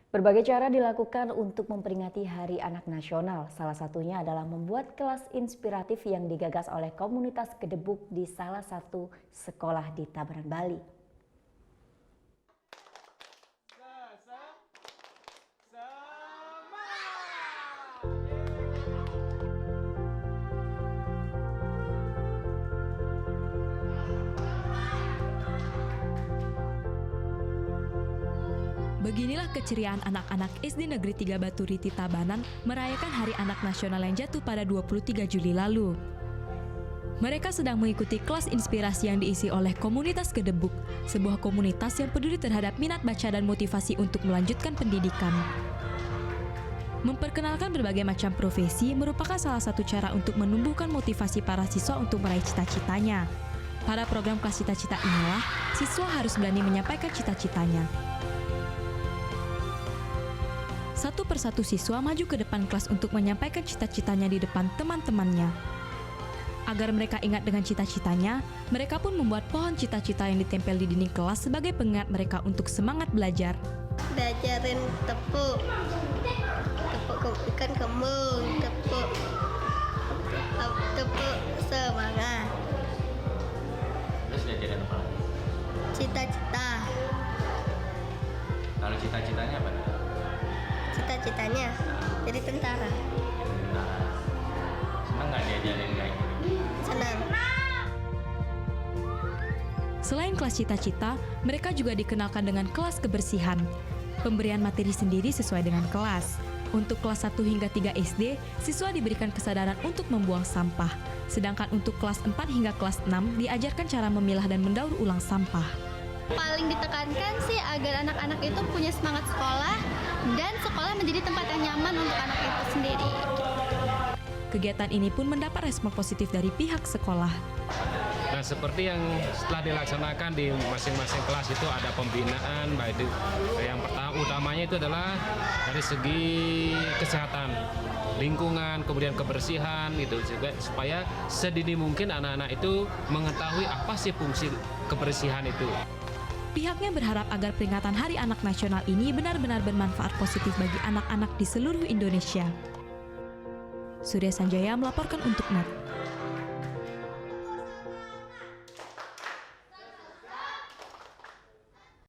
Berbagai cara dilakukan untuk memperingati Hari Anak Nasional. Salah satunya adalah membuat kelas inspiratif yang digagas oleh komunitas Gedebuk di salah satu sekolah di Tabanan, Bali. Beginilah keceriaan anak-anak SD Negeri 3 Baturiti Tabanan merayakan Hari Anak Nasional yang jatuh pada 23 Juli lalu. Mereka sedang mengikuti kelas inspirasi yang diisi oleh komunitas Gedebuk, sebuah komunitas yang peduli terhadap minat baca dan motivasi untuk melanjutkan pendidikan. Memperkenalkan berbagai macam profesi merupakan salah satu cara untuk menumbuhkan motivasi para siswa untuk meraih cita-citanya. Pada program kelas cita-cita inilah, siswa harus berani menyampaikan cita-citanya. Satu persatu siswa maju ke depan kelas untuk menyampaikan cita-citanya di depan teman-temannya. Agar mereka ingat dengan cita-citanya, mereka pun membuat pohon cita-cita yang ditempel di dinding kelas sebagai pengingat mereka untuk semangat belajar. Belajarin tepuk ikan kembung, tepuk semangat. Terus diajarin apa lagi? Cita-cita. Kalau cita-citanya apa? Cita-citanya jadi tentara. Senang nggak diajarin kayak gini? Senang. Selain kelas cita-cita, mereka juga dikenalkan dengan kelas kebersihan. Pemberian materi sendiri sesuai dengan kelas. Untuk kelas 1 hingga 3 SD, siswa diberikan kesadaran untuk membuang sampah. Sedangkan untuk kelas 4 hingga kelas 6 diajarkan cara memilah dan mendaur ulang sampah. Paling ditekankan sih agar anak-anak itu punya semangat sekolah dan sekolah menjadi tempat yang nyaman untuk anak itu sendiri. Kegiatan ini pun mendapat respon positif dari pihak sekolah. Nah, seperti yang setelah dilaksanakan di masing-masing kelas itu ada pembinaan, baik itu yang pertama utamanya itu adalah dari segi kesehatan, lingkungan, kemudian kebersihan gitu, supaya sedini mungkin anak-anak itu mengetahui apa sih fungsi kebersihan itu. Pihaknya berharap agar peringatan Hari Anak Nasional ini benar-benar bermanfaat positif bagi anak-anak di seluruh Indonesia. Surya Sanjaya melaporkan untuk NET.